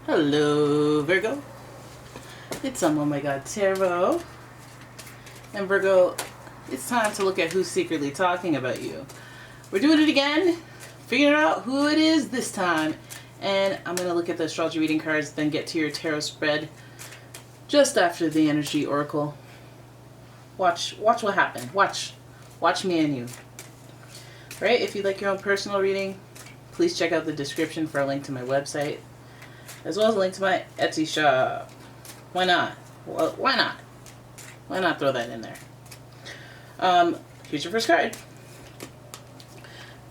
Hello, Virgo. It's umomgtarot Tarot. And Virgo, it's time to look at who's secretly talking about you. We're doing it again. Figuring out who it is this time. And I'm going to look at the astrology reading cards, then get to your tarot spread just after the energy oracle. Watch what happened. Watch me and you. Right? If you'd like your own personal reading, please check out the description for a link to my website, as well as a link to my Etsy shop. Why not? Well, why not? Why not throw that in there? Here's your first card.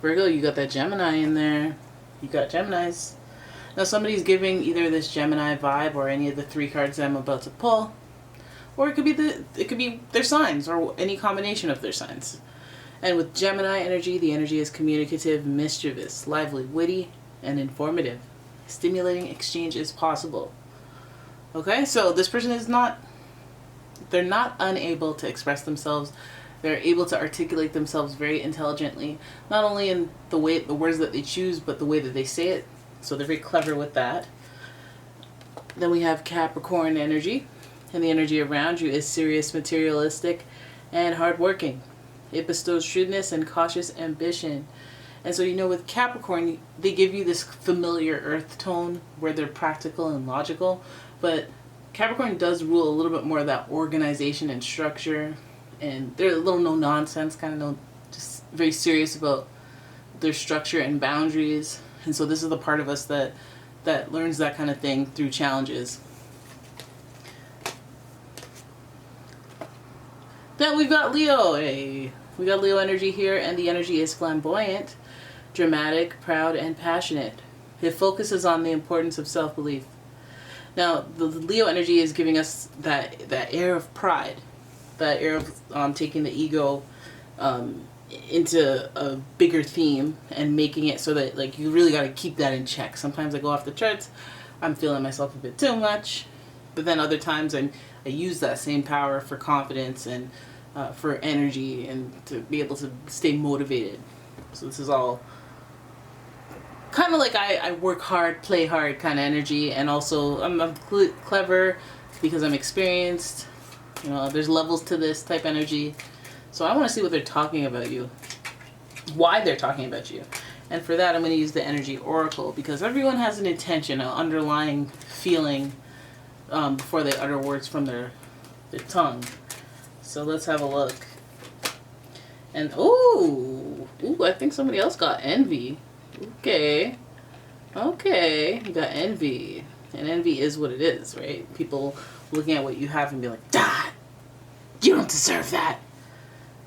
Virgo, you got that Gemini in there. You got Geminis. Now somebody's giving either this Gemini vibe or any of the three cards that I'm about to pull, or it could be their signs or any combination of their signs. And with Gemini energy, the energy is communicative, mischievous, lively, witty, and informative. Stimulating exchange is possible. Okay, so this person is they're not unable to express themselves. They're able to articulate themselves very intelligently, not only in the words that they choose, but the way that they say it. So they're very clever with that. Then we have Capricorn energy, and the energy around you is serious, materialistic, and hardworking. It bestows shrewdness and cautious ambition. And so, with Capricorn, they give you this familiar earth tone where they're practical and logical. But Capricorn does rule a little bit more of that organization and structure. And they're a little no-nonsense, kind of just very serious about their structure and boundaries. And so this is the part of us that learns that kind of thing through challenges. Then we've got Leo. Hey, we got Leo energy here, and the energy is flamboyant, dramatic, proud, and passionate. It focuses on the importance of self-belief. Now, the Leo energy is giving us that air of pride, that air of taking the ego into a bigger theme and making it so that you really got to keep that in check. Sometimes I go off the charts, I'm feeling myself a bit too much, but then other times I use that same power for confidence and for energy and to be able to stay motivated. So this is all kind of like I work hard, play hard kind of energy, and also I'm clever because I'm experienced. There's levels to this type energy. So I want to see what they're talking about you, why they're talking about you. And for that, I'm going to use the energy oracle, because everyone has an intention, an underlying feeling before they utter words from their tongue. So let's have a look. And ooh, I think somebody else got envy. Okay, you got envy. And envy is what it is, right? People looking at what you have and be like, "Dad, you don't deserve that.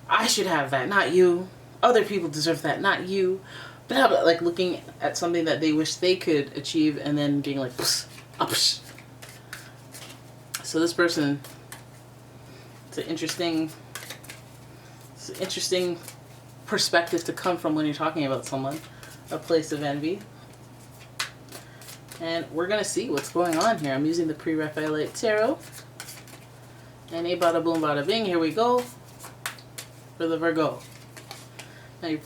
I should have that, not you. Other people deserve that, not you." But how about looking at something that they wish they could achieve and then being like, psh, psh. So this person, it's an interesting perspective to come from when you're talking about someone, a place of envy. And we're going to see what's going on here. I'm using the Pre-Raphaelite Tarot. And a bada boom bada bing, here we go for the Virgo. Now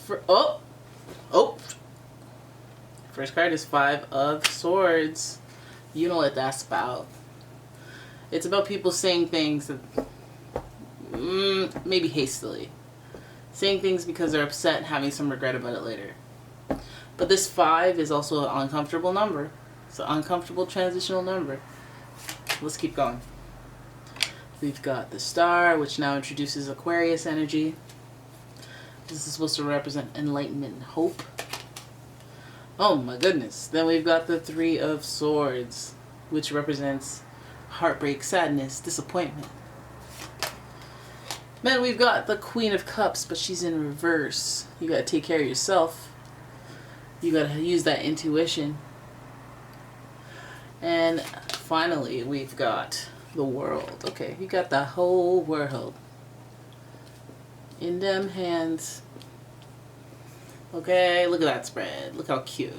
first card is Five of Swords. You know what that's about. It's about people saying things that maybe hastily. Saying things because they're upset and having some regret about it later. But this 5 is also an uncomfortable number. It's an uncomfortable transitional number. Let's keep going. We've got the Star, which now introduces Aquarius energy. This is supposed to represent enlightenment and hope. Oh my goodness. Then we've got the Three of Swords, which represents heartbreak, sadness, disappointment. Then we've got the Queen of Cups, but she's in reverse. You gotta take care of yourself. You gotta use that intuition. And finally, we've got the World. Okay, you got the whole world in them hands. Okay, look at that spread. Look how cute.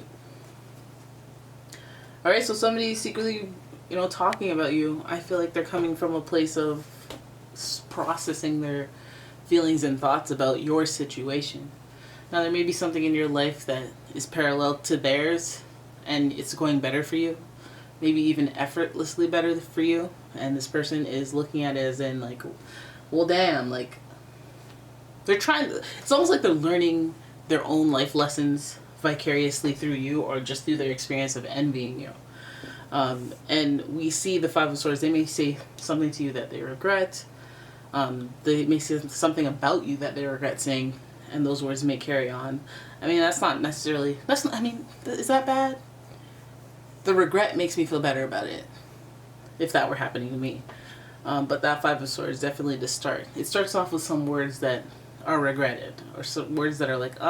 Alright, so somebody's secretly, talking about you. I feel like they're coming from a place of processing their feelings and thoughts about your situation. Now, there may be something in your life that is parallel to theirs, and it's going better for you. maybe even effortlessly better for you, and this person is looking at it as in like, well, damn, like they're trying to, it's almost like they're learning their own life lessons vicariously through you, or just through their experience of envying you. And we see the Five of Swords. They may say something to you that they regret. They may say something about you that they regret saying, and those words may carry on. I mean, that's not, I mean, is that bad? The regret makes me feel better about it, if that were happening to me. But that Five of Swords, definitely the start. It starts off with some words that are regretted, or some words that are like,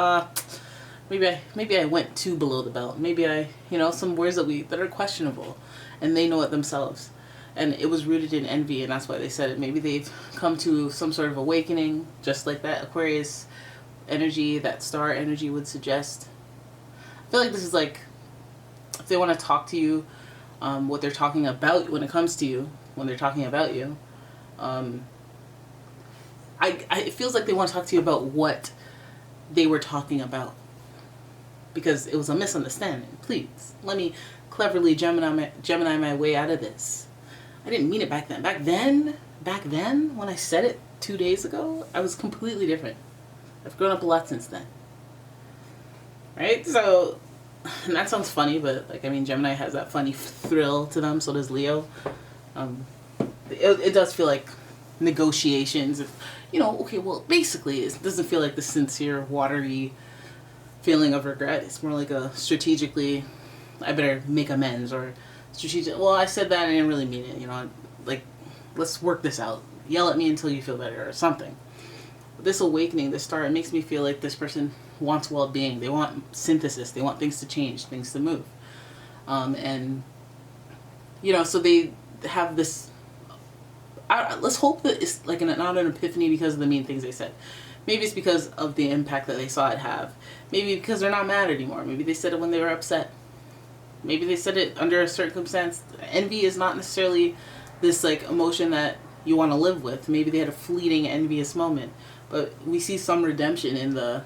maybe I went too below the belt. Maybe I, some words that are questionable, and they know it themselves. And it was rooted in envy, and that's why they said it. Maybe they've come to some sort of awakening, just like that Aquarius energy, that star energy would suggest. I feel like this is like, if they want to talk to you, what they're talking about when it comes to you, when they're talking about you, it feels like they want to talk to you about what they were talking about, because it was a misunderstanding. Please, let me cleverly Gemini my way out of this. I didn't mean it back then. Back then, when I said it 2 days ago, I was completely different. I've grown up a lot since then. Right? So, and that sounds funny, but Gemini has that funny thrill to them. So does Leo. It does feel like negotiations. Okay, well, basically, it doesn't feel like the sincere, watery feeling of regret. It's more like a strategically, I better make amends, or strategic, well, I said that and I didn't really mean it, like, let's work this out. Yell at me until you feel better, or something. This awakening, this star, it makes me feel like this person wants well-being. They want synthesis. They want things to change, things to move. And, so they have this, let's hope that it's like not an epiphany because of the mean things they said. Maybe it's because of the impact that they saw it have. Maybe because they're not mad anymore. Maybe they said it when they were upset. Maybe they said it under a circumstance. Envy is not necessarily this like emotion that you want to live with. Maybe they had a fleeting envious moment. But we see some redemption in the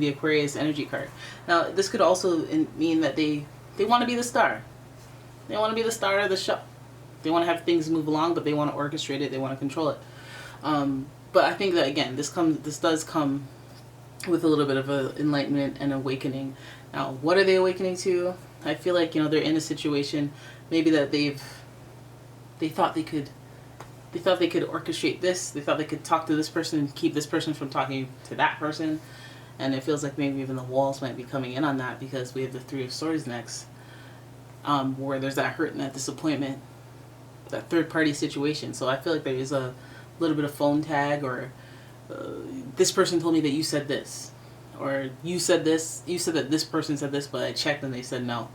Aquarius energy card. Now, this could also mean that they want to be the star. They want to be the star of the show. They want to have things move along, but they want to orchestrate it. They want to control it. But I think that, again, this does come with a little bit of an enlightenment and awakening. Now, what are they awakening to? I feel like, they're in a situation maybe that they thought they could orchestrate this. They thought they could talk to this person and keep this person from talking to that person. And it feels like maybe even the walls might be coming in on that, because we have the Three of Swords next, where there's that hurt and that disappointment, that third party situation. So I feel like there is a little bit of phone tag, or this person told me that you said this, or you said that this person said this, but I checked and they said no.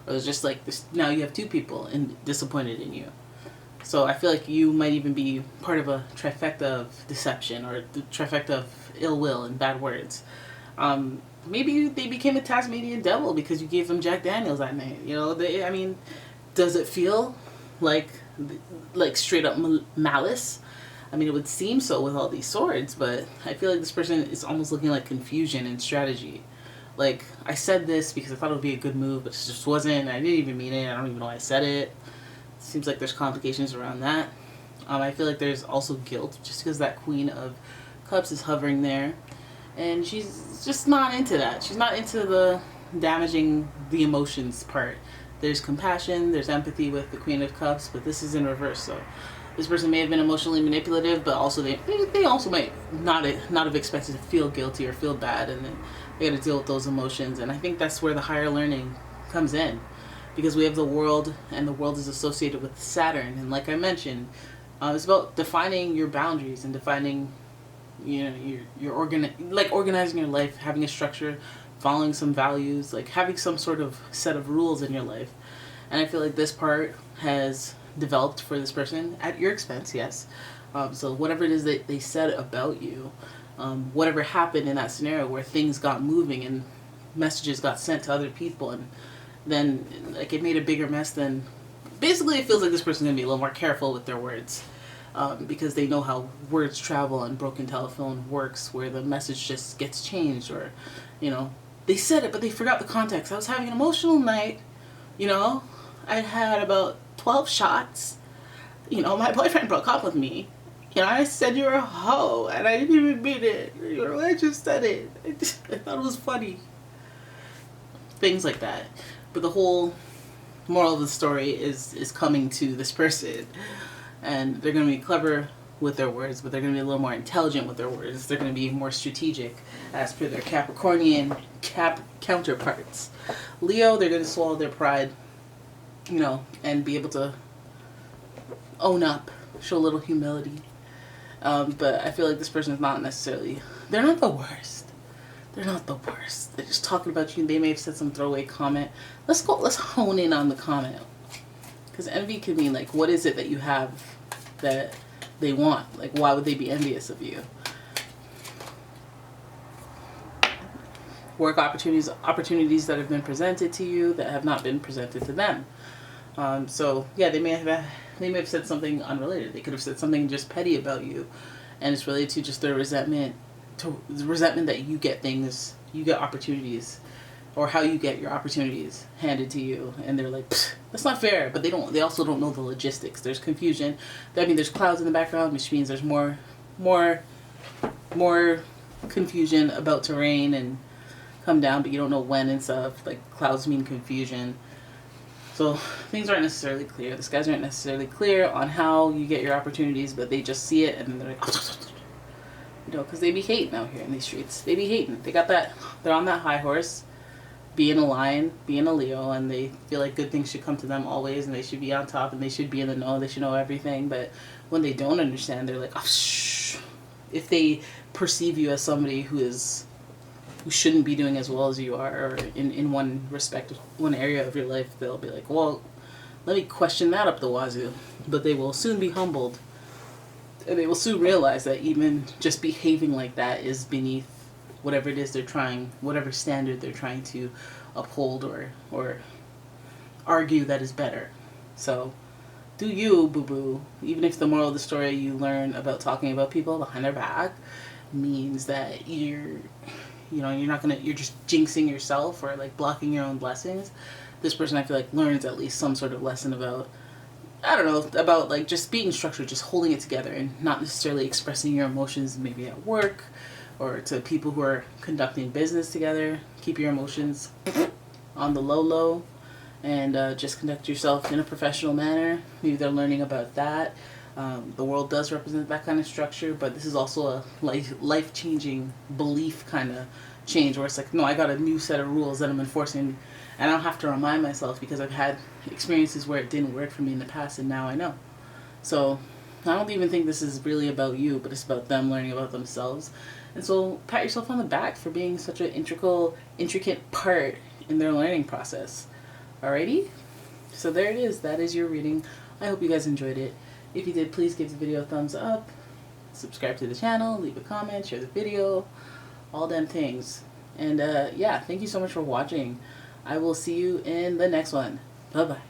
Or it's just like this, now you have two people disappointed in you. So I feel like you might even be part of a trifecta of deception, or the trifecta of ill will and bad words. Maybe they became a Tasmanian devil because you gave them Jack Daniels that night. Does it feel like straight up malice? It would seem so with all these swords, but I feel like this person is almost looking like confusion and strategy. Like, I said this because I thought it would be a good move, but it just wasn't. I didn't even mean it. I don't even know why I said it. Seems like there's complications around that. I feel like there's also guilt, just because that Queen of Cups is hovering there. And she's just not into that. She's not into the damaging the emotions part. There's compassion, there's empathy with the Queen of Cups, but this is in reverse. So this person may have been emotionally manipulative, but also they also might not have expected to feel guilty or feel bad, and then they got to deal with those emotions. And I think that's where the higher learning comes in, because we have the world, and the world is associated with Saturn. And like I mentioned, it's about defining your boundaries and defining, your organizing your life, having a structure, following some values, like having some sort of set of rules in your life. And I feel like this part has developed for this person at your expense, yes. So whatever it is that they said about you, whatever happened in that scenario where things got moving and messages got sent to other people, and then like it made a bigger mess, then basically it feels like this person's gonna be a little more careful with their words, because they know how words travel and broken telephone works, where the message just gets changed, or they said it but they forgot the context. I was having an emotional night, I had about 12 shots. You know, my boyfriend broke up with me. You know, I said you were a hoe, and I didn't even mean it. You know, I just said it. I thought it was funny. Things like that. But the whole moral of the story is coming to this person, and they're going to be clever with their words, but they're going to be a little more intelligent with their words. They're going to be more strategic as per their Capricornian counterparts. Leo, they're going to swallow their pride, you know, and be able to own up, show a little humility. But I feel like this person is not necessarily, they're not the worst. They're not the worst. They're just talking about you. They may have said some throwaway comment. Let's hone in on the comment. Because envy could mean, like, what is it that you have that they want? Like, why would they be envious of you? Work opportunities that have been presented to you that have not been presented to them. So yeah, they may have said something unrelated. They could have said something just petty about you, and it's related to just their resentment, that you get opportunities, or how you get your opportunities handed to you, and they're like, that's not fair. But they also don't know the logistics. There's confusion. I mean, there's clouds in the background, which means there's more confusion about to rain and come down, but you don't know when and stuff. Like, clouds mean confusion. So things aren't necessarily clear. The guys aren't necessarily clear on how you get your opportunities, but they just see it and then they're like, you know, because they be hating out here in these streets. They be hating. They got that. They're on that high horse, being a lion, being a Leo, and they feel like good things should come to them always, and they should be on top, and they should be in the know. They should know everything. But when they don't understand, they're like, oh, shh. If they perceive you as somebody who shouldn't be doing as well as you are, or in one area of your life, they'll be like, well, let me question that up the wazoo. But they will soon be humbled, and they will soon realize that even just behaving like that is beneath whatever it is whatever standard they're trying to uphold or argue that is better. So do you, boo-boo. Even if the moral of the story you learn about talking about people behind their back means that you're just jinxing yourself or like blocking your own blessings. This person, I feel like, learns at least some sort of lesson about, I don't know, about like just being structured, just holding it together and not necessarily expressing your emotions maybe at work or to people who are conducting business together. Keep your emotions on the low and just conduct yourself in a professional manner. Maybe they're learning about that. The world does represent that kind of structure, but this is also a life-changing belief kind of change where it's like, no, I got a new set of rules that I'm enforcing, and I don't have to remind myself because I've had experiences where it didn't work for me in the past, and now I know. So I don't even think this is really about you, but it's about them learning about themselves. And so pat yourself on the back for being such an intricate part in their learning process. Alrighty? So there it is. That is your reading. I hope you guys enjoyed it. If you did, please give the video a thumbs up, subscribe to the channel, leave a comment, share the video, all them things. And yeah, thank you so much for watching. I will see you in the next one. Bye-bye.